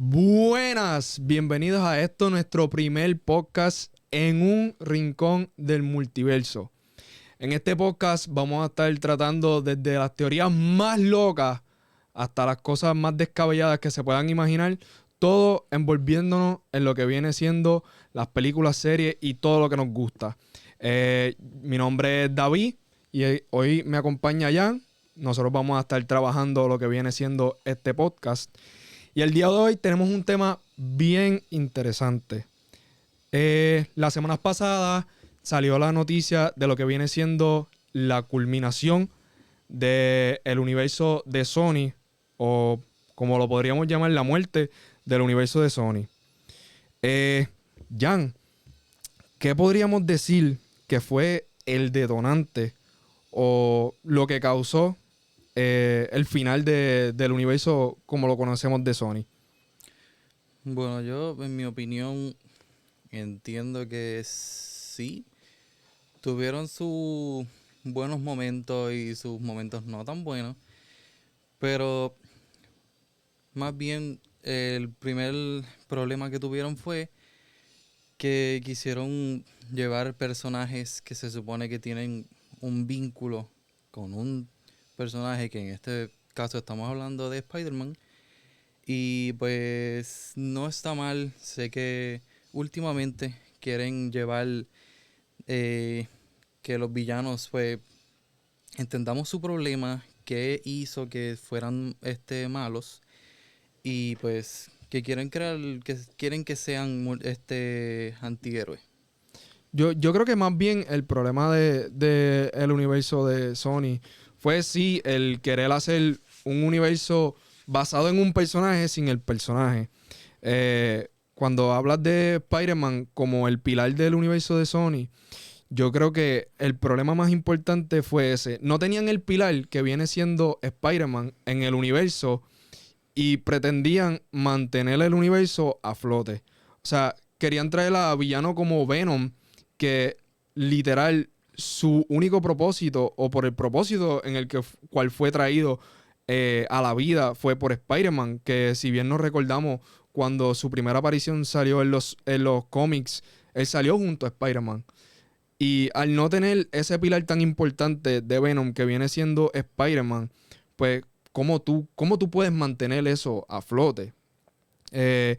Buenas, bienvenidos a esto, nuestro primer podcast en un rincón del multiverso. En este podcast vamos a estar tratando desde las teorías más locas hasta las cosas más descabelladas que se puedan imaginar, todo envolviéndonos en lo que viene siendo las películas, series y todo lo que nos gusta. Mi nombre es David y hoy me acompaña Jan. Nosotros vamos a estar trabajando lo que viene siendo este podcast. Y el día de hoy tenemos un tema bien interesante. La semana pasada salió la noticia de lo que viene siendo la culminación del universo de Sony, o como lo podríamos llamar, la muerte del universo de Sony. Jan, ¿qué podríamos decir que fue el detonante o lo que causó el final del universo como lo conocemos de Sony? Bueno, yo en mi opinión entiendo que sí, tuvieron sus buenos momentos y sus momentos no tan buenos, pero más bien el primer problema que tuvieron fue que quisieron llevar personajes que se supone que tienen un vínculo con un personaje que en este caso estamos hablando de Spider-Man. Y pues no está mal, sé que últimamente quieren llevar que los villanos pues entendamos su problema, qué hizo que fueran malos y pues que quieren crear, que quieren que sean antihéroes. Yo creo que más bien el problema de el universo de Sony fue sí el querer hacer un universo basado en un personaje sin el personaje. Cuando hablas de Spider-Man como el pilar del universo de Sony, yo creo que el problema más importante fue ese. No tenían el pilar que viene siendo Spider-Man en el universo y pretendían mantener el universo a flote. O sea, querían traer a villano como Venom, que literal su único propósito, o por el propósito en el cual fue traído a la vida, fue por Spider-Man, que si bien nos recordamos, cuando su primera aparición salió en los cómics, él salió junto a Spider-Man. Y al no tener ese pilar tan importante de Venom que viene siendo Spider-Man, pues ¿cómo tú puedes mantener eso a flote? Eh,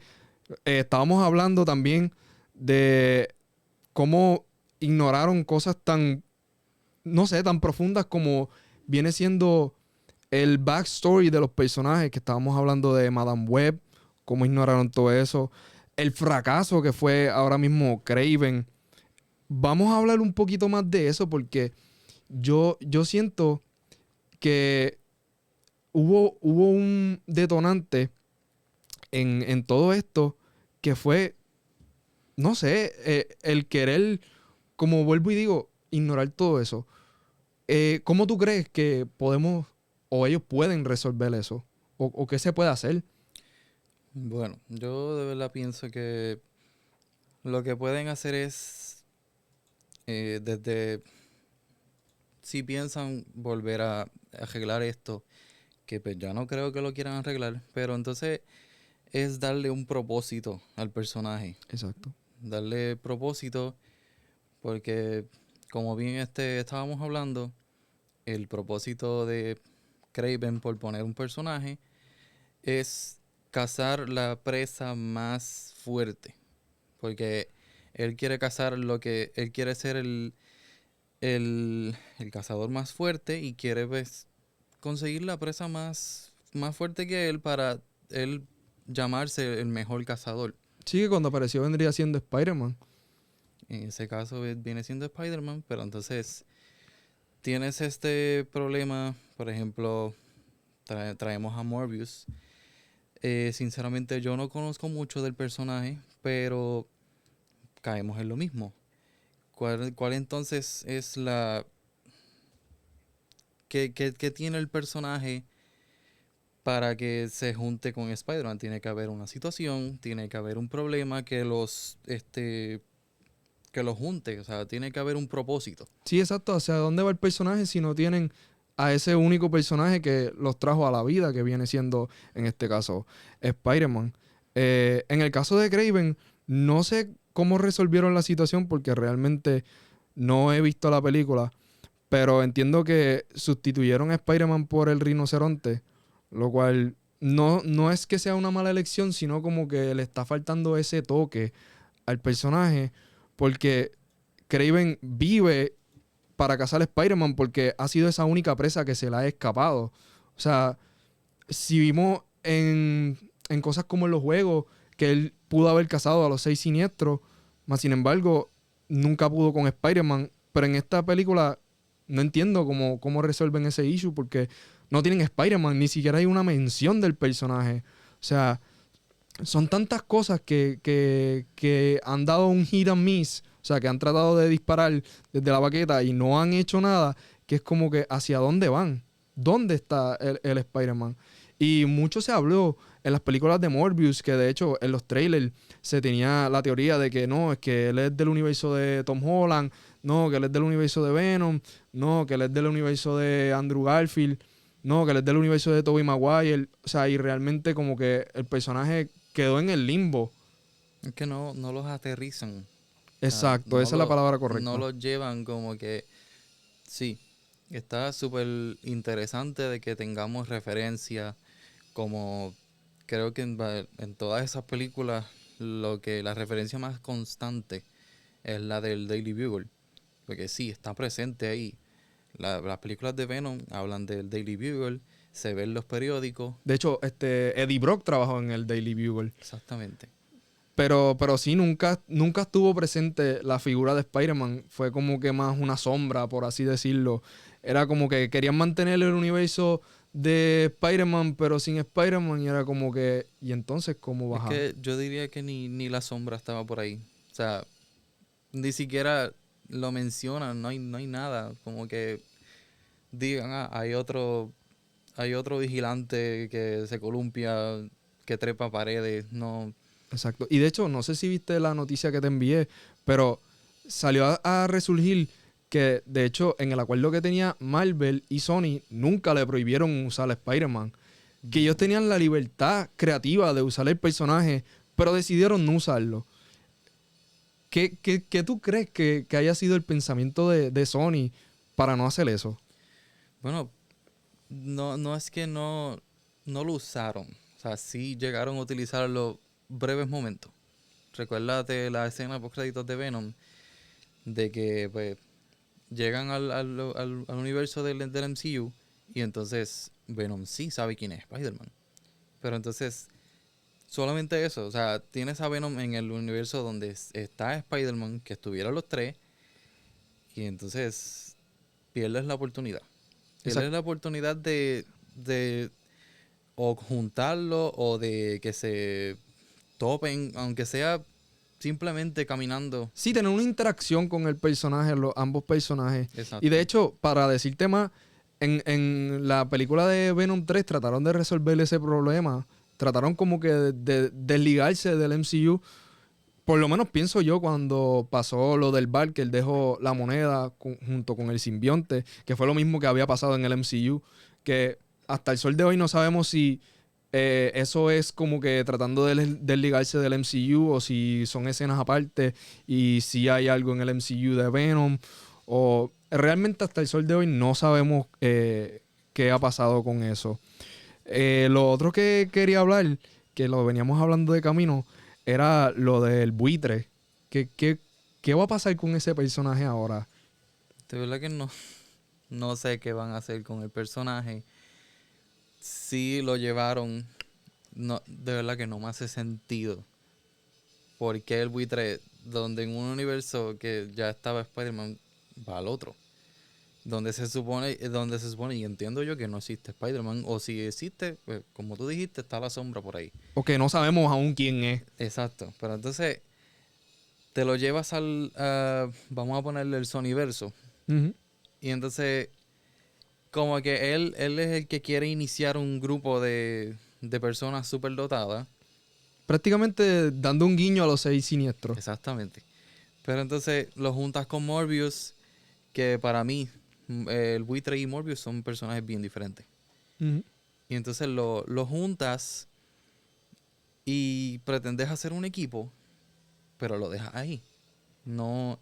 Estábamos hablando también de cómo ignoraron cosas tan, no sé, tan profundas como viene siendo el backstory de los personajes, que estábamos hablando de Madame Web, cómo ignoraron todo eso, el fracaso que fue ahora mismo Kraven. Vamos a hablar un poquito más de eso porque yo siento que hubo un detonante en todo esto que fue, no sé, el querer, como vuelvo y digo, ignorar todo eso. ¿Cómo tú crees que podemos o ellos pueden resolver eso? ¿O qué se puede hacer? Bueno, yo de verdad pienso que lo que pueden hacer es desde si piensan volver a arreglar esto, que pues ya no creo que lo quieran arreglar, pero entonces es darle un propósito al personaje. Exacto. Darle propósito porque como bien estábamos hablando, el propósito de Kraven, por poner un personaje, es cazar la presa más fuerte. Porque él quiere cazar él quiere ser el cazador más fuerte y quiere pues conseguir la presa más fuerte que él para él llamarse el mejor cazador. Sí, que cuando apareció vendría siendo Spider-Man. En ese caso viene siendo Spider-Man, pero entonces tienes este problema, por ejemplo, traemos a Morbius. Sinceramente yo no conozco mucho del personaje, pero caemos en lo mismo. ¿Cuál entonces es ¿Qué tiene el personaje para que se junte con Spider-Man? Tiene que haber una situación, tiene que haber un problema que los junte, o sea, tiene que haber un propósito. Sí, exacto. ¿Hacia dónde va el personaje si no tienen a ese único personaje que los trajo a la vida, que viene siendo, en este caso, Spider-Man? En el caso de Craven, no sé cómo resolvieron la situación porque realmente no he visto la película, pero entiendo que sustituyeron a Spider-Man por el rinoceronte, lo cual no es que sea una mala elección, sino como que le está faltando ese toque al personaje, porque Craven vive para cazar a Spider-Man porque ha sido esa única presa que se le ha escapado. O sea, si vimos en cosas como en los juegos, que él pudo haber cazado a los 6 siniestros, más sin embargo, nunca pudo con Spider-Man. Pero en esta película no entiendo cómo resuelven ese issue, porque no tienen Spider-Man, ni siquiera hay una mención del personaje. O sea, son tantas cosas que han dado un hit and miss, o sea, que han tratado de disparar desde la baqueta y no han hecho nada, que es como que hacia dónde van, dónde está el Spider-Man. Y mucho se habló en las películas de Morbius, que de hecho en los trailers se tenía la teoría de que no, es que él es del universo de Tom Holland, no, que él es del universo de Venom, no, que él es del universo de Andrew Garfield, no, que él es del universo de Tobey Maguire. O sea, y realmente como que el personaje quedó en el limbo. Es que no los aterrizan. O sea, Exacto, esa es la palabra no correcta. los llevan como que, sí, está súper interesante de que tengamos referencia, como creo que en todas esas películas la referencia más constante es la del Daily Bugle, porque sí, está presente ahí. Las películas de Venom hablan del Daily Bugle, se ven los periódicos, De hecho, Eddie Brock trabajó en el Daily Bugle. exactamente. Pero sí, nunca estuvo presente la figura de Spider-Man. Fue como que más una sombra, por así decirlo. Era como que querían mantener el universo de Spider-Man, pero sin Spider-Man. Y era como que, ¿y entonces cómo Es baja? que yo diría que ni la sombra estaba por ahí. O sea, ni siquiera lo mencionan, no hay nada. Como que digan, hay otro vigilante que se columpia, que trepa paredes. No, Exacto. Y de hecho, no sé si viste la noticia que te envié, pero salió a resurgir que, de hecho, en el acuerdo que tenía Marvel y Sony, nunca le prohibieron usar a Spider-Man. Que ellos tenían la libertad creativa de usar el personaje, pero decidieron no usarlo. ¿Qué tú crees que haya sido el pensamiento de Sony para no hacer eso? bueno, no es que no lo usaron. O sea, sí llegaron a utilizarlo breves momentos. Recuérdate la escena post créditos de Venom, de que pues llegan al universo del MCU y entonces Venom sí sabe quién es Spider-Man. Pero entonces, solamente eso, o sea, tienes a Venom en el universo donde está Spider-Man, que estuvieron los tres, y entonces pierdes la oportunidad. Pierdes Exacto. la oportunidad de o juntarlo o de que se topen, aunque sea simplemente caminando. Sí, tener una interacción con el personaje, ambos personajes. Y de Exacto. hecho, para decirte más, en la película de Venom 3 trataron de resolver ese problema. Trataron como que de desligarse del MCU. Por lo menos pienso yo cuando pasó lo del bar, que él dejó la moneda junto con el simbionte, que fue lo mismo que había pasado en el MCU, que hasta el sol de hoy no sabemos si eso es como que tratando de desligarse del MCU o si son escenas aparte y si hay algo en el MCU de Venom o realmente hasta el sol de hoy no sabemos qué ha pasado con eso. Lo otro que quería hablar, que lo veníamos hablando de camino, era lo del buitre. ¿Qué va a pasar con ese personaje ahora? De verdad que no sé qué van a hacer con el personaje. Sí lo llevaron. No, de verdad que no me hace sentido. ¿Por qué el buitre, donde en un universo que ya estaba Spider-Man, va al otro? Donde se supone, y entiendo yo que no existe Spider-Man, o si existe, pues, como tú dijiste, está la sombra por ahí. O que no sabemos aún quién es. Exacto, pero entonces te lo llevas vamos a ponerle el Sonyverso, Ujú. y entonces como que él es el que quiere iniciar un grupo de personas superdotadas. Prácticamente dando un guiño a los 6 siniestros. Exactamente. Pero entonces lo juntas con Morbius, que para mí el buitre y Morbius son personajes bien diferentes. Ujú. Y entonces lo juntas y pretendes hacer un equipo, pero lo dejas ahí. No,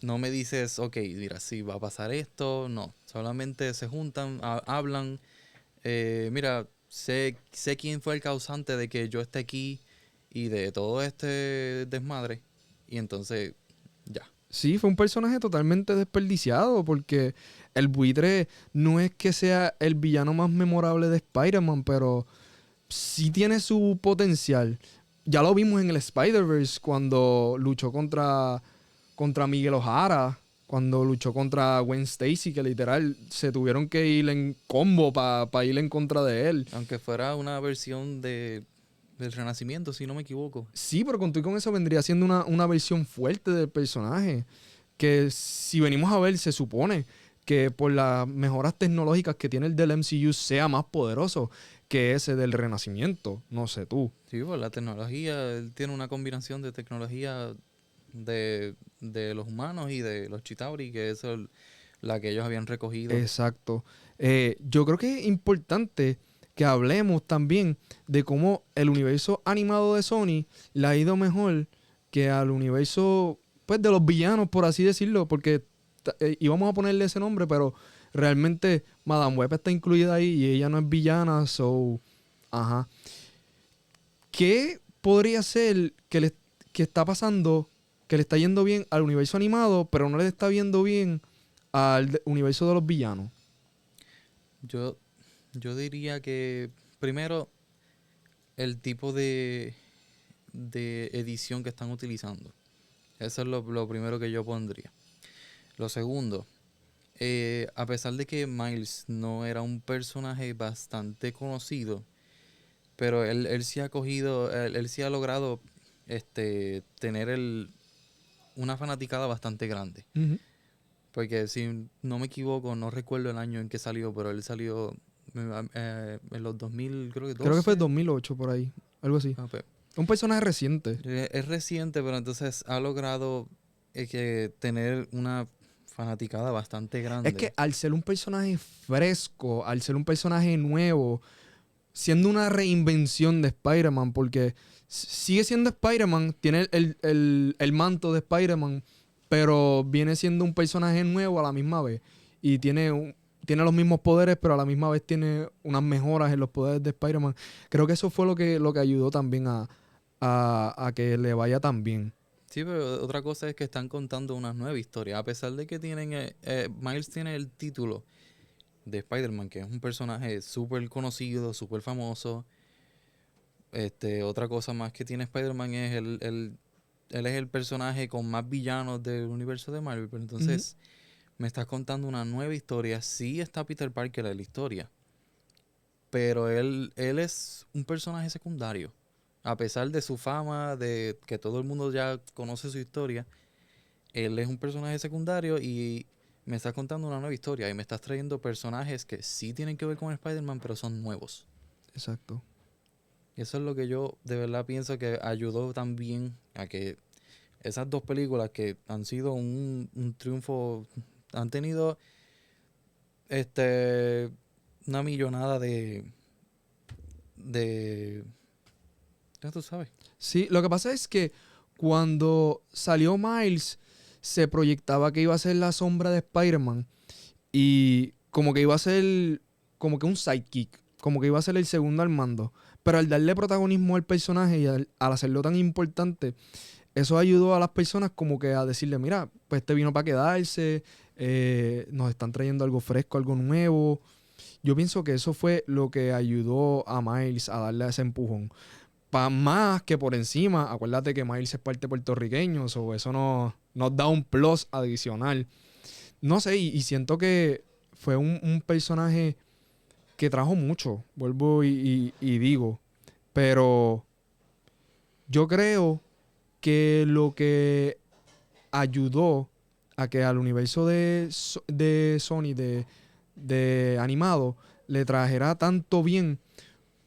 no me dices, ok, mira, sí, va a pasar esto. No, solamente se juntan, hablan. Mira, sé quién fue el causante de que yo esté aquí y de todo este desmadre. Y entonces, ya. Sí, fue un personaje totalmente desperdiciado porque el buitre no es que sea el villano más memorable de Spider-Man, pero sí tiene su potencial. Ya lo vimos en el Spider-Verse cuando luchó contra Miguel O'Hara, cuando luchó contra Gwen Stacy, que literal se tuvieron que ir en combo para ir en contra de él. Aunque fuera una versión del Renacimiento, si no me equivoco. Sí, pero con eso vendría siendo una versión fuerte del personaje. Que si venimos a ver, se supone que por las mejoras tecnológicas que tiene el del MCU sea más poderoso que ese del Renacimiento. No sé tú. Sí, pues la tecnología, él tiene una combinación de tecnología de los humanos y de los Chitauri, que es la que ellos habían recogido. Exacto. Yo creo que es importante que hablemos también de cómo el universo animado de Sony le ha ido mejor que al universo, pues, de los villanos, por así decirlo, porque íbamos a ponerle ese nombre, pero realmente Madame Web está incluida ahí y ella no es villana, so, ajá. ¿Qué podría ser que está pasando, que le está yendo bien al universo animado, pero no le está viendo bien al universo de los villanos? Yo, yo diría que primero el tipo de edición que están utilizando. Eso es lo primero que yo pondría. Lo segundo, a pesar de que Miles no era un personaje bastante conocido, pero él sí ha cogido, él sí ha logrado tener una fanaticada bastante grande. Ujú. Porque si no me equivoco, no recuerdo el año en que salió, pero él salió en los 2000, creo que Creo que fue 12. 2008 por ahí, algo así. Ah, pues, Un personaje reciente. es reciente, pero entonces ha logrado que tener una fanaticada bastante Es grande. que al ser un personaje fresco, al ser un personaje nuevo, siendo una reinvención de Spider-Man, porque sigue siendo Spider-Man, tiene el manto de Spider-Man, pero viene siendo un personaje nuevo a la misma vez. Y tiene los mismos poderes, pero a la misma vez tiene unas mejoras en los poderes de Spider-Man. Creo que eso fue lo que ayudó también a que le vaya tan bien. Sí, pero otra cosa es que están contando una nueva historia. A pesar de que Miles tiene el título de Spider-Man, que es un personaje súper conocido, súper famoso. Otra cosa más que tiene Spider-Man es él es el personaje con más villanos del universo de Marvel. Pero Ujú. entonces me estás contando una nueva historia. Sí está Peter Parker en la historia, pero él es un personaje secundario. A pesar de su fama, de que todo el mundo ya conoce su historia, él es un personaje secundario y me estás contando una nueva historia y me estás trayendo personajes que sí tienen que ver con Spider-Man, pero son nuevos. Exacto. Y eso es lo que yo de verdad pienso que ayudó también a que esas dos películas que han sido un triunfo, han tenido este una millonada de ya tú sabes. Sí, lo que pasa es que cuando salió Miles, se proyectaba que iba a ser la sombra de Spider-Man y como que iba a ser como que un sidekick, como que iba a ser el segundo al mando. Pero al darle protagonismo al personaje y al hacerlo tan importante, eso ayudó a las personas como que a decirle, mira, pues este vino para quedarse, nos están trayendo algo fresco, algo nuevo. Yo pienso que eso fue lo que ayudó a Miles a darle ese empujón. Más que por encima, acuérdate que Miles es parte puertorriqueño, so eso nos da un plus adicional. No sé, y siento que fue un personaje que trajo mucho, vuelvo y digo, pero yo creo que lo que ayudó a que al universo de Sony, de animado, le trajera tanto bien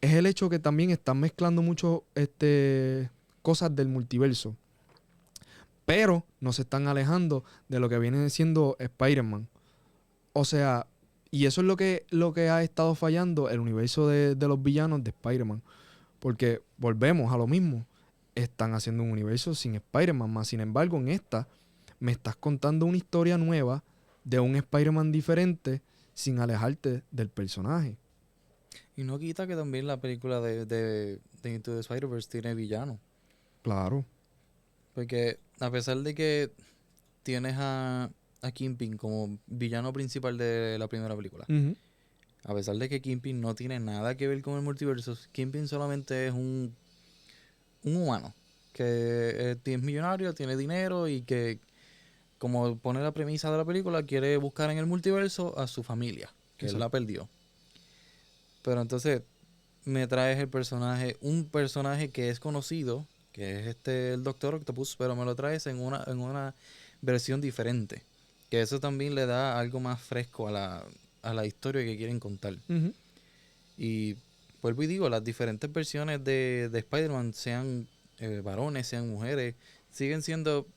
es el hecho que también están mezclando mucho cosas del multiverso. Pero no se están alejando de lo que viene siendo Spider-Man. O sea, y eso es lo que ha estado fallando el universo de los villanos de Spider-Man. Porque volvemos a lo mismo. Están haciendo un universo sin Spider-Man, más sin embargo, en esta me estás contando una historia nueva de un Spider-Man diferente sin alejarte del personaje. Y no quita que también la película de Into the Spider-Verse tiene villano. Claro. Porque a pesar de que tienes a Kingpin como villano principal de la primera película, Ujú. a pesar de que Kingpin no tiene nada que ver con el multiverso, Kingpin solamente es un humano que es millonario, tiene dinero y que, como pone la premisa de la película, quiere buscar en el multiverso a su familia, que él la perdió. Pero entonces me traes un personaje que es conocido, que es el Doctor Octopus, pero me lo traes en una versión diferente. Que eso también le da algo más fresco a la historia que quieren contar. Ujú. Y vuelvo y digo, las diferentes versiones de Spider-Man, sean varones, sean mujeres, siguen siendo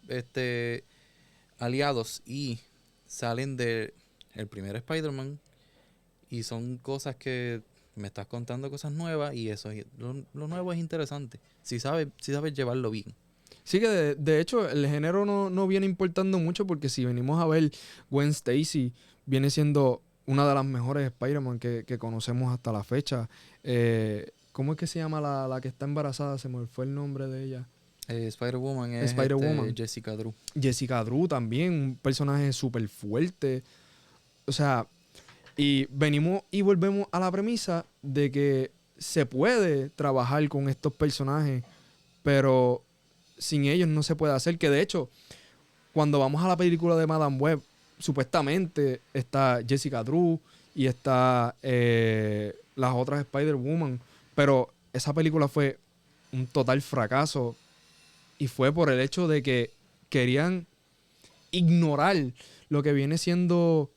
aliados y salen de el primer Spider-Man y son cosas que me estás contando cosas nuevas y eso lo nuevo es interesante si sabes llevarlo bien. Sí que de hecho el género no viene importando mucho porque si venimos a ver, Gwen Stacy viene siendo una de las mejores Spider-Man que conocemos hasta la fecha. ¿Cómo es que se llama la que está embarazada? Se me fue el nombre de ella. Spider-Woman es Spider-Woman. Jessica Drew. Jessica Drew también, un personaje súper fuerte. O sea, y venimos y volvemos a la premisa de que se puede trabajar con estos personajes, pero sin ellos no se puede hacer. Que de hecho, cuando vamos a la película de Madame Web, supuestamente está Jessica Drew y está las otras Spider-Woman, pero esa película fue un total fracaso y fue por el hecho de que querían ignorar lo que viene siendo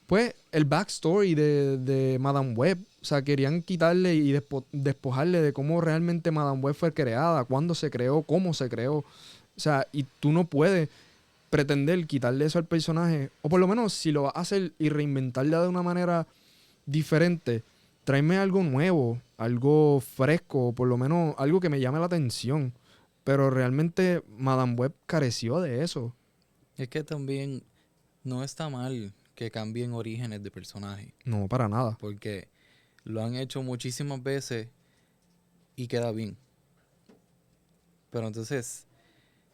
pues el backstory de Madame Web. O sea, querían quitarle y despojarle de cómo realmente Madame Web fue creada, cuándo se creó, cómo se creó. O sea, y tú no puedes pretender quitarle eso al personaje. O por lo menos, si lo vas a hacer y reinventarla de una manera diferente, tráeme algo nuevo, algo fresco, por lo menos algo que me llame la atención. Pero realmente Madame Web careció de eso. Es que también no está mal que cambien orígenes de personajes, No, para nada. porque lo han hecho muchísimas veces y queda bien. Pero entonces,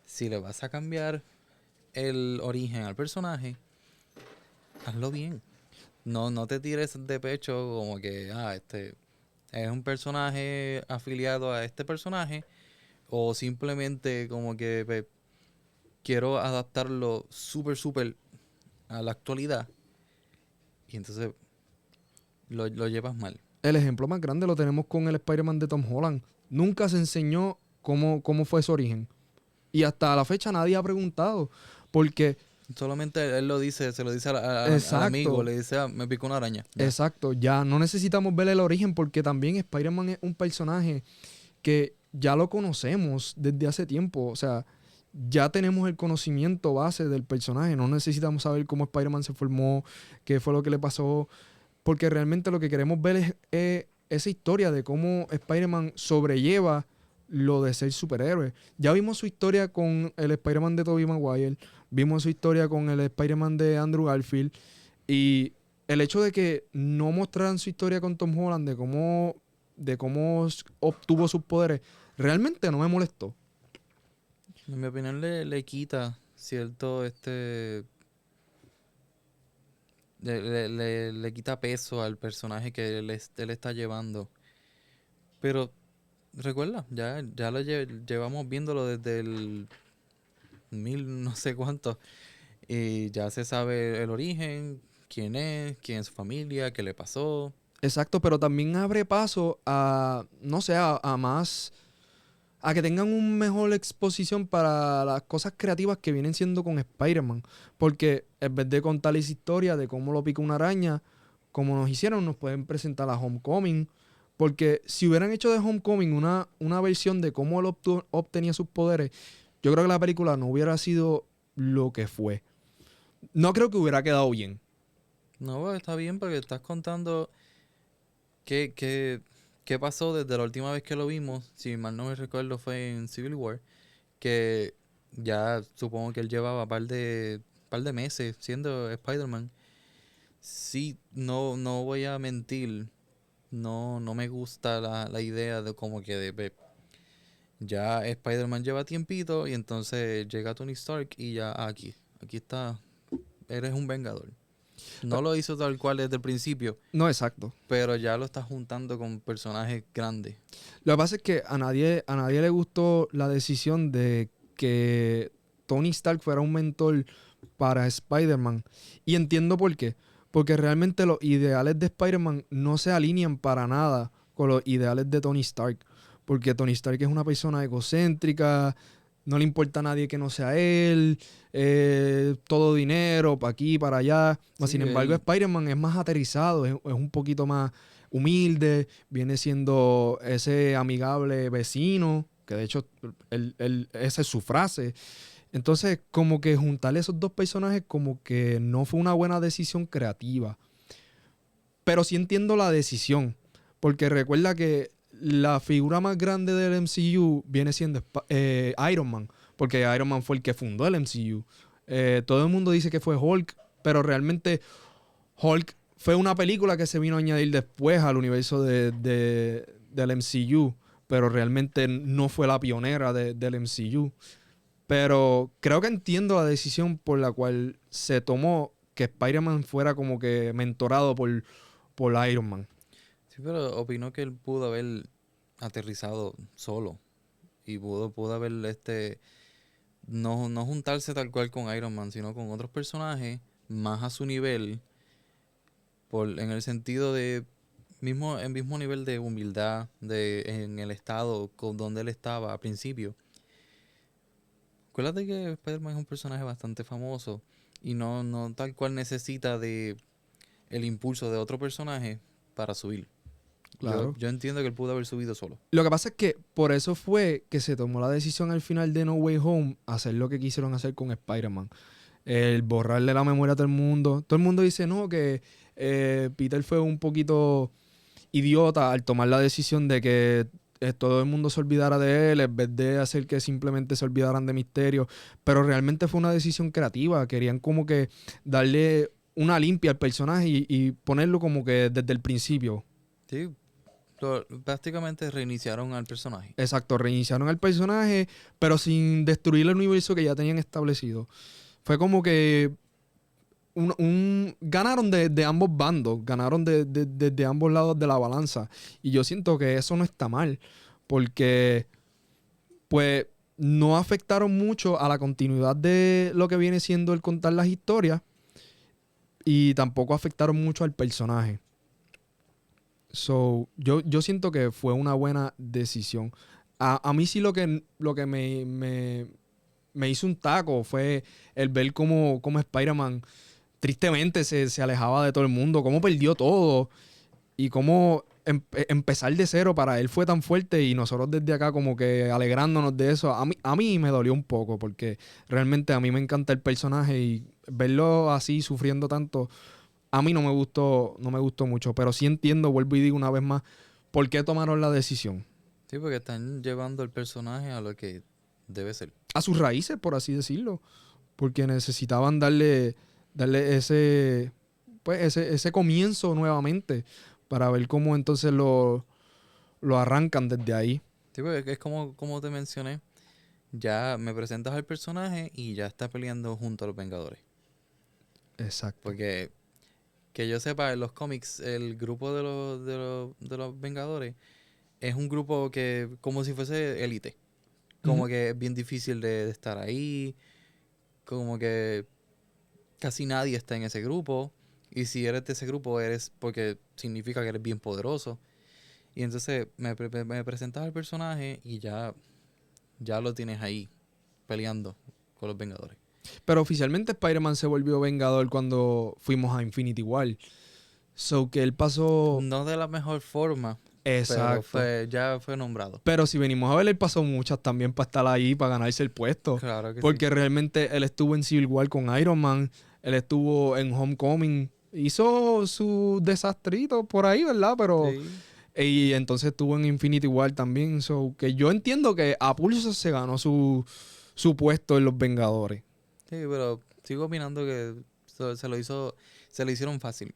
si le vas a cambiar el origen al personaje, hazlo bien. No te tires de pecho como que, este es un personaje afiliado a este personaje, o simplemente como que quiero adaptarlo súper a la actualidad y entonces lo llevas mal. El ejemplo más grande lo tenemos con el Spider-Man de Tom Holland. Nunca se enseñó cómo fue su origen. Y hasta la fecha nadie ha preguntado. Porque, Solamente él lo dice, se lo dice al amigo, exacto, le dice, me picó una araña. Ya. exacto, ya no necesitamos ver el origen porque también Spider-Man es un personaje que ya lo conocemos desde hace tiempo. O sea, ya tenemos el conocimiento base del personaje. No necesitamos saber cómo Spider-Man se formó, qué fue lo que le pasó. Porque realmente lo que queremos ver es esa historia de cómo Spider-Man sobrelleva lo de ser superhéroe. Ya vimos su historia con el Spider-Man de Tobey Maguire, vimos su historia con el Spider-Man de Andrew Garfield, y el hecho de que no mostraran su historia con Tom Holland, de cómo obtuvo sus poderes, realmente no me molestó. En mi opinión le quita cierto le quita peso al personaje que él está llevando. Pero recuerda, ya llevamos viéndolo desde el 1000 no sé cuánto. Y ya se sabe el origen, quién es su familia, qué le pasó. Exacto, pero también abre paso a, no sé, a más, a que tengan una mejor exposición para las cosas creativas que vienen siendo con Spider-Man. Porque en vez de contar esa historia de cómo lo pica una araña, como nos hicieron, nos pueden presentar a Homecoming. Porque si hubieran hecho de Homecoming una versión de cómo él obtenía sus poderes, yo creo que la película no hubiera sido lo que fue. No creo que hubiera quedado bien. No, está bien porque estás contando qué ¿qué pasó desde la última vez que lo vimos? Si mal no me recuerdo fue en Civil War, que ya supongo que él llevaba par de meses siendo Spider-Man. Sí, no voy a mentir, no me gusta la idea de como que ya Spider-Man lleva tiempito y entonces llega Tony Stark y ya aquí está, eres un vengador. No lo hizo tal cual desde el principio, No, exacto. pero ya lo está juntando con personajes grandes. Lo que pasa es que a nadie le gustó la decisión de que Tony Stark fuera un mentor para Spider-Man. Y entiendo por qué. Porque realmente los ideales de Spider-Man no se alinean para nada con los ideales de Tony Stark. Porque Tony Stark es una persona egocéntrica, no le importa a nadie que no sea él, todo dinero, para aquí, para allá. Mas, Sí, sin embargo, Spider-Man es más aterrizado, es un poquito más humilde, viene siendo ese amigable vecino, que de hecho esa es su frase. Entonces, como que juntar esos dos personajes como que no fue una buena decisión creativa. Pero sí entiendo la decisión, porque recuerda que la figura más grande del MCU viene siendo Iron Man, porque Iron Man fue el que fundó el MCU. Todo el mundo dice que fue Hulk, pero realmente Hulk fue una película que se vino a añadir después al universo del MCU, pero realmente no fue la pionera del MCU. Pero creo que entiendo la decisión por la cual se tomó que Spider-Man fuera como que mentorado por Iron Man. Sí, pero opino que él pudo haber aterrizado solo y pudo haber no juntarse tal cual con Iron Man, sino con otros personajes más a su nivel, en el sentido de el mismo nivel de humildad en el estado donde él estaba al principio. Acuérdate que Spider-Man es un personaje bastante famoso y no tal cual necesita de el impulso de otro personaje para subir. Claro. Yo entiendo que él pudo haber subido solo. Lo que pasa es que por eso fue que se tomó la decisión al final de No Way Home hacer lo que quisieron hacer con Spider-Man. El borrarle la memoria a todo el mundo. Todo el mundo dice, no, que Peter fue un poquito idiota al tomar la decisión de que todo el mundo se olvidara de él en vez de hacer que simplemente se olvidaran de Misterio. Pero realmente fue una decisión creativa. Querían como que darle una limpia al personaje y ponerlo como que desde el principio. Sí, prácticamente reiniciaron al personaje. Exacto, reiniciaron al personaje, pero sin destruir el universo que ya tenían establecido. Fue como que ganaron de ambos bandos, ganaron de ambos lados de la balanza. Y yo siento que eso no está mal, porque pues no afectaron mucho a la continuidad de lo que viene siendo el contar las historias y tampoco afectaron mucho al personaje. So, yo siento que fue una buena decisión. A mí sí lo que me hizo un taco fue el ver cómo Spider-Man tristemente se alejaba de todo el mundo, cómo perdió todo y cómo empezar de cero para él fue tan fuerte y nosotros desde acá como que alegrándonos de eso. A mí me dolió un poco porque realmente a mí me encanta el personaje y verlo así sufriendo tanto, a mí no me gustó mucho, pero sí entiendo, vuelvo y digo una vez más, por qué tomaron la decisión. Sí, porque están llevando el personaje a lo que debe ser. A sus raíces, por así decirlo, porque necesitaban darle pues ese comienzo nuevamente para ver cómo entonces lo arrancan desde ahí. Sí, porque es como te mencioné. Ya me presentas al personaje y ya está peleando junto a los Vengadores. Exacto. Porque, que yo sepa, en los cómics, el grupo de los Vengadores es un grupo que, como si fuese élite. Como que es bien difícil de estar ahí. Como que casi nadie está en ese grupo. Y si eres de ese grupo, eres porque significa que eres bien poderoso. Y entonces me presentas al personaje y ya lo tienes ahí, peleando con los Vengadores. Pero oficialmente Spider-Man se volvió Vengador cuando fuimos a Infinity War. So que él pasó... No de la mejor forma, Exacto. pero ya fue nombrado. Pero si venimos a ver, él pasó muchas también para estar ahí, para ganarse el puesto. Claro que Porque sí. realmente él estuvo en Civil War con Iron Man, él estuvo en Homecoming, hizo su desastrito por ahí, ¿verdad? Pero Sí. Y entonces estuvo en Infinity War también. So, que yo entiendo que a pulso se ganó su puesto en los Vengadores. Sí, pero sigo opinando que se lo hicieron fácil.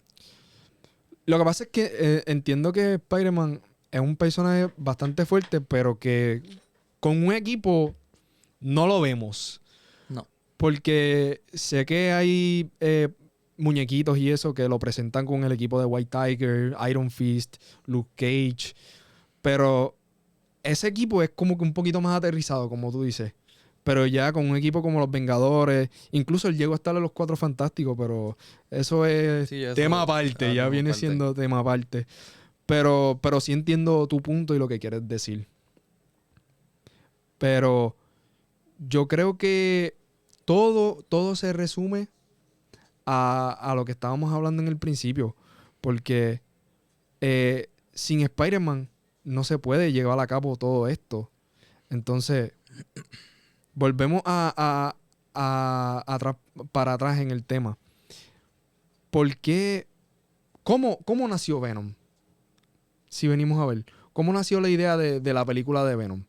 Lo que pasa es que entiendo que Spider-Man es un personaje bastante fuerte, pero que con un equipo no lo vemos. No. Porque sé que hay muñequitos y eso que lo presentan con el equipo de White Tiger, Iron Fist, Luke Cage. Pero ese equipo es como que un poquito más aterrizado, como tú dices. Pero ya con un equipo como los Vengadores, incluso él llegó a estar en los Cuatro Fantásticos, pero eso es Sí, eso tema aparte, ya hablamos viene aparte. siendo tema aparte. Pero sí entiendo tu punto y lo que quieres decir. Pero yo creo que todo se resume a lo que estábamos hablando en el principio. Porque sin Spider-Man no se puede llevar a cabo todo esto. Entonces, volvemos para atrás en el tema. ¿Por qué? ¿Cómo nació Venom? Si venimos a ver. ¿Cómo nació la idea de la película de Venom?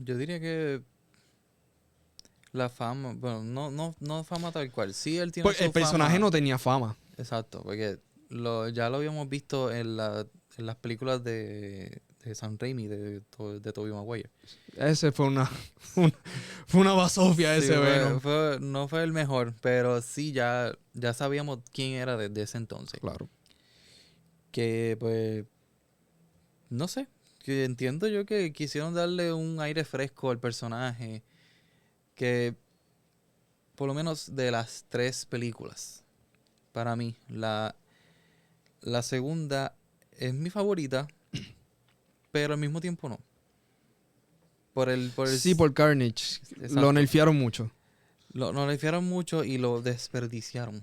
Yo diría que la fama, bueno, no fama tal cual. Sí, él tiene Pues el su personaje fama. no tenía fama. Exacto, porque ya lo habíamos visto en las películas de Sam Raimi, de Tobey Maguire. Ese fue un- fue una basofia Sí, ese Venom. no fue el mejor, pero sí ya sabíamos quién era desde ese entonces. Claro. Que pues, no sé, que entiendo yo que quisieron darle un aire fresco al personaje, que por lo menos de las tres películas, para mí, la segunda es mi favorita, pero al mismo tiempo no. Sí, por Carnage. Lo Exacto. nerfearon mucho. Lo nerfearon mucho y lo desperdiciaron.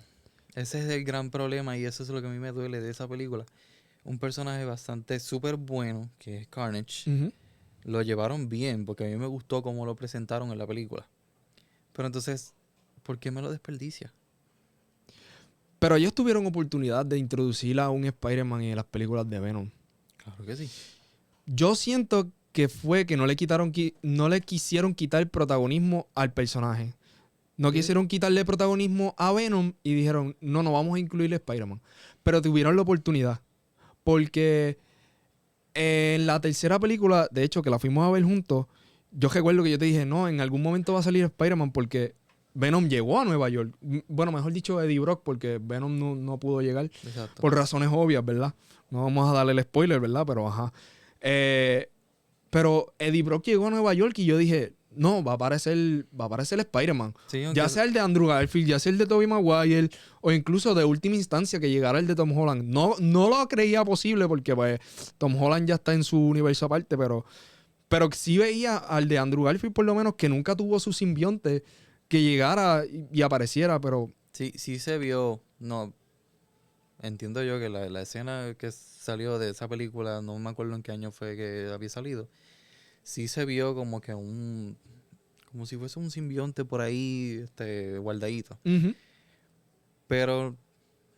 Ese es el gran problema y eso es lo que a mí me duele de esa película. Un personaje bastante súper bueno, que es Carnage, Ujú. lo llevaron bien porque a mí me gustó cómo lo presentaron en la película. Pero entonces, ¿por qué me lo desperdicia? Pero ellos tuvieron oportunidad de introducir a un Spider-Man en las películas de Venom. Claro que sí. Yo siento que fue que no le quisieron quitar el protagonismo al personaje. No Sí. quisieron quitarle protagonismo a Venom y dijeron, no vamos a incluir a Spider-Man. Pero tuvieron la oportunidad. Porque en la tercera película, de hecho, que la fuimos a ver juntos, yo recuerdo que yo te dije, no, en algún momento va a salir Spider-Man porque Venom llegó a Nueva York. Bueno, mejor dicho, Eddie Brock, porque Venom no pudo llegar Exacto. por razones obvias, ¿verdad? No vamos a darle el spoiler, ¿verdad? Pero ajá. Eh, pero Eddie Brock llegó a Nueva York y yo dije, no, va a aparecer Spider-Man. Sí, Ya aunque sea el de Andrew Garfield, ya sea el de Tobey Maguire, o incluso de última instancia que llegara el de Tom Holland. No lo creía posible porque pues Tom Holland ya está en su universo aparte, pero sí veía al de Andrew Garfield por lo menos que nunca tuvo su simbionte que llegara y apareciera, pero sí se vio, no, entiendo yo que la escena que salió de esa película, no me acuerdo en qué año fue que había salido, sí se vio como que como si fuese un simbionte por ahí, guardadito. ujú. Pero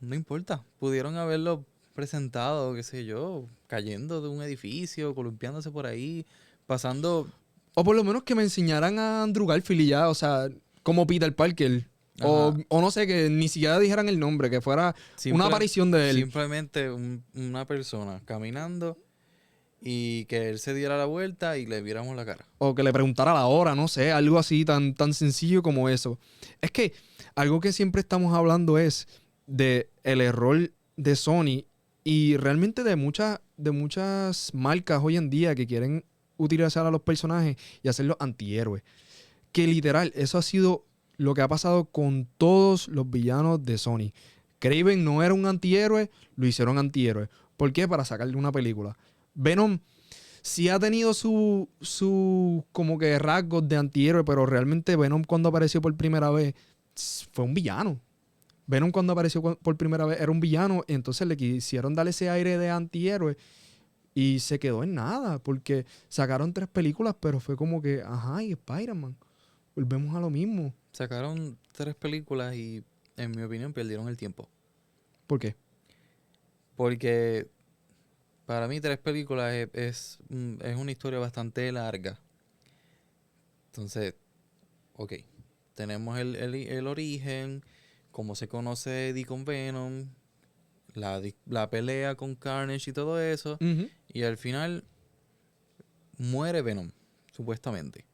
no importa, pudieron haberlo presentado, qué sé yo, cayendo de un edificio, columpiándose por ahí, pasando, O por lo menos que me enseñaran a Andrew Garfield y ya, o sea, como Peter Parker. ajá, O no sé, que ni siquiera dijeran el nombre, que fuera una aparición de él. simplemente una persona caminando y que él se diera la vuelta y le viéramos la cara. O que le preguntara la hora, no sé, algo así tan sencillo como eso. Es que algo que siempre estamos hablando es de el error de Sony y realmente de muchas marcas hoy en día que quieren utilizar a los personajes y hacerlos antihéroes. Que literal, eso ha sido lo que ha pasado con todos los villanos de Sony. Kraven no era un antihéroe, lo hicieron antihéroe. ¿Por qué? Para sacarle una película. Venom sí ha tenido su como que rasgos de antihéroe, pero realmente Venom cuando apareció por primera vez fue un villano. Venom cuando apareció por primera vez era un villano, y entonces le quisieron darle ese aire de antihéroe y se quedó en nada, porque sacaron 3 películas, pero fue como que, ajá, y Spider-Man. Volvemos a lo mismo. Sacaron 3 películas y, en mi opinión, perdieron el tiempo. ¿Por qué? Porque para mí 3 películas es una historia bastante larga. Entonces, ok, tenemos el origen, cómo se conoce Eddie con Venom, la pelea con Carnage y todo eso, Ujú. y al final muere Venom, supuestamente.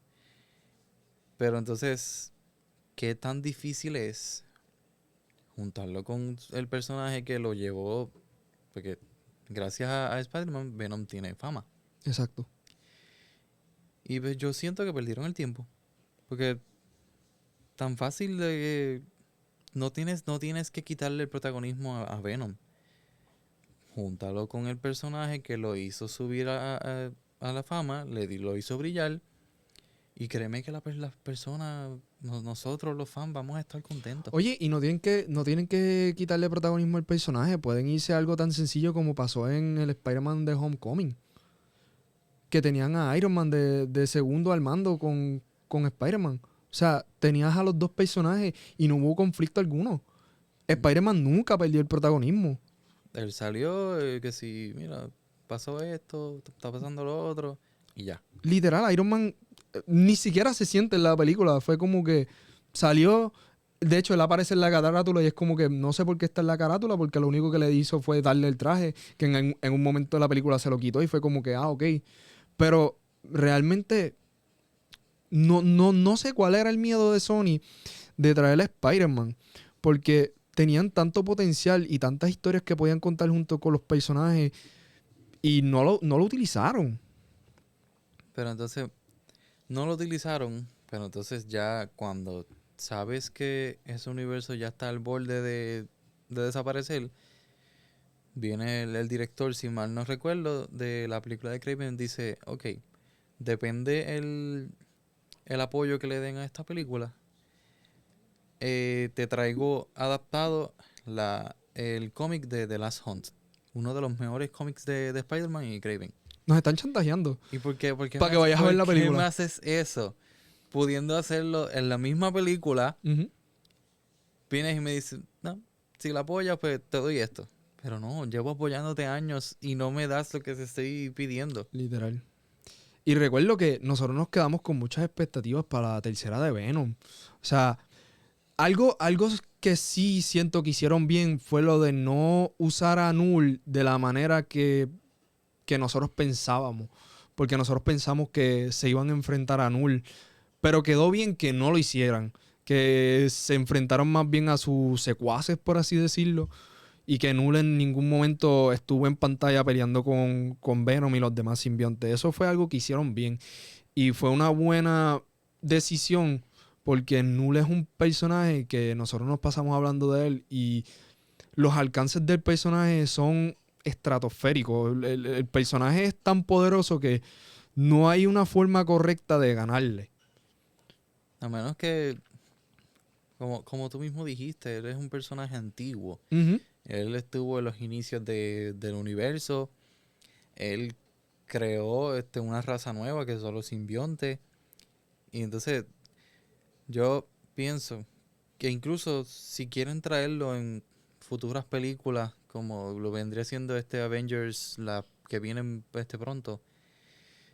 Pero entonces, ¿qué tan difícil es juntarlo con el personaje que lo llevó? Porque gracias a Spider-Man, Venom tiene fama. Exacto. Y pues yo siento que perdieron el tiempo. Porque tan fácil de que no tienes que quitarle el protagonismo a Venom. Júntalo con el personaje que lo hizo subir a la fama, lo hizo brillar. Y créeme que las personas, nosotros los fans, vamos a estar contentos. Oye, y no tienen que quitarle protagonismo al personaje. Pueden irse a algo tan sencillo como pasó en el Spider-Man de Homecoming. Que tenían a Iron Man de segundo al mando con Spider-Man. O sea, tenías a los dos personajes y no hubo conflicto alguno. Spider-Man nunca perdió el protagonismo. Él salió, que si, mira, pasó esto, está pasando lo otro, y ya. Literal, Iron Man ni siquiera se siente en la película. Fue como que salió. De hecho, él aparece en la carátula y es como que no sé por qué está en la carátula, porque lo único que le hizo fue darle el traje, que en un momento de la película se lo quitó y fue como que, ok. Pero realmente no sé cuál era el miedo de Sony de traer a Spider-Man, porque tenían tanto potencial y tantas historias que podían contar junto con los personajes y no lo utilizaron. Pero entonces, no lo utilizaron, pero entonces ya cuando sabes que ese universo ya está al borde de desaparecer, viene el director, si mal no recuerdo, de la película de Craven, dice, ok, depende el apoyo que le den a esta película, te traigo adaptado el cómic de The Last Hunt, uno de los mejores cómics de Spider-Man y Craven. Nos están chantajeando ¿Y por qué? para que vayas a ver la ¿Por qué me película. haces eso? Pudiendo hacerlo en la misma película, Ujú. vienes y me dices, no, si la apoyas, pues te doy esto. Pero no, llevo apoyándote años y no me das lo que te estoy pidiendo. Literal. Y recuerdo que nosotros nos quedamos con muchas expectativas para la tercera de Venom. O sea, algo que sí siento que hicieron bien fue lo de no usar a Null de la manera que nosotros pensábamos. Porque nosotros pensamos que se iban a enfrentar a Null. Pero quedó bien que no lo hicieran. Que se enfrentaron más bien a sus secuaces, por así decirlo. Y que Null en ningún momento estuvo en pantalla peleando con Venom y los demás simbiontes. Eso fue algo que hicieron bien. Y fue una buena decisión porque Null es un personaje que nosotros nos pasamos hablando de él y los alcances del personaje son estratosféricos. El personaje es tan poderoso que no hay una forma correcta de ganarle. A menos que, como tú mismo dijiste, él es un personaje antiguo. Ujú. Él estuvo en los inicios del universo. Él creó una raza nueva que son los simbiontes. Y entonces yo pienso que incluso si quieren traerlo en futuras películas, como lo vendría siendo Avengers, la que viene pronto,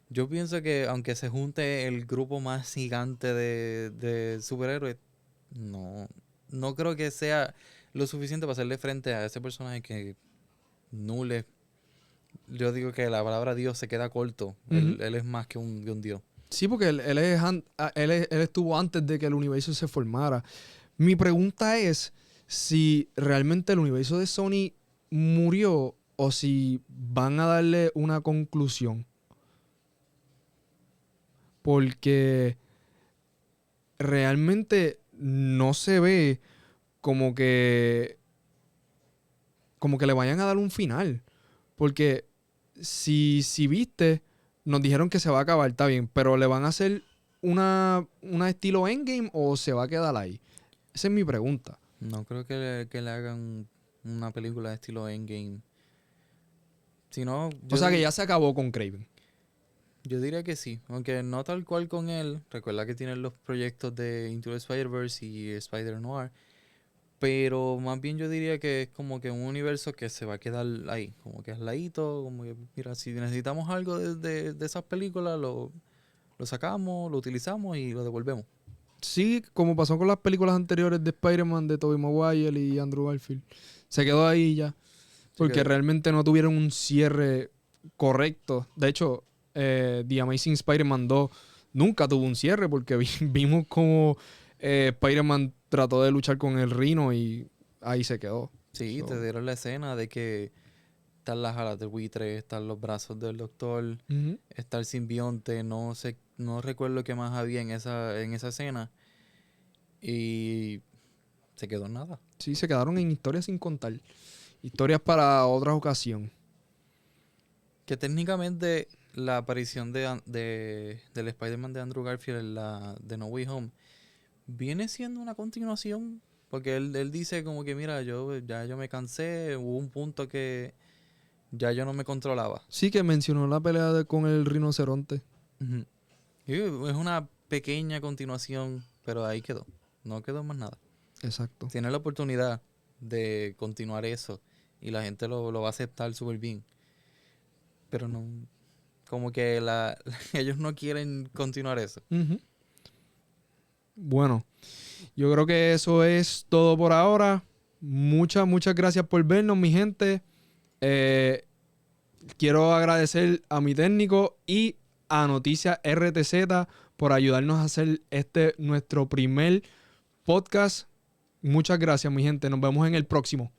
yo pienso que aunque se junte el grupo más gigante de superhéroes, no, no creo que sea lo suficiente para hacerle frente a ese personaje que Null. Yo digo que la palabra Dios se queda corto. Ujú. Él es más que un Dios. Sí, porque él estuvo antes de que el universo se formara. Mi pregunta es si realmente el universo de Sony murió o si van a darle una conclusión. Porque realmente no se ve como que como que le vayan a dar un final. Porque si viste, nos dijeron que se va a acabar, está bien, pero le van a hacer una estilo Endgame o se va a quedar ahí. Esa es mi pregunta. No creo que le hagan una película de estilo Endgame. Si no, O sea que ya se acabó con Craven. yo diría que sí. Aunque no tal cual con él. Recuerda que tienen los proyectos de Into the Spider-Verse y Spider-Noir. Pero más bien yo diría que es como que un universo que se va a quedar ahí, como que aisladito, como que, mira, si necesitamos algo de esas películas, lo sacamos, lo utilizamos y lo devolvemos. Sí, como pasó con las películas anteriores de Spider-Man de Tobey Maguire y Andrew Garfield. Se quedó ahí ya. Porque realmente no tuvieron un cierre correcto. De hecho, The Amazing Spider-Man 2 nunca tuvo un cierre porque vimos como Spider-Man trató de luchar con el Rhino y ahí se quedó. Sí, So, te dieron la escena de que están las alas del buitre, están los brazos del doctor, ujú. está el simbionte, no sé, no recuerdo qué más había en esa escena. Y se quedó en nada. Sí, se quedaron en historias sin contar. Historias para otra ocasión. Que técnicamente la aparición del Spider-Man de Andrew Garfield en la de No Way Home viene siendo una continuación. Porque él dice como que, mira, yo me cansé, hubo un punto que ya yo no me controlaba. Sí, que mencionó la pelea con el rinoceronte. Ujú. Y es una pequeña continuación, pero ahí quedó. No quedó más nada. Exacto. Tiene la oportunidad de continuar eso y la gente lo va a aceptar súper bien. Pero no, como que ellos no quieren continuar eso. Ujú. Bueno, yo creo que eso es todo por ahora. Muchas gracias por vernos, mi gente. Quiero agradecer a mi técnico y a Noticias RTZ por ayudarnos a hacer nuestro primer podcast. Muchas gracias, mi gente. Nos vemos en el próximo.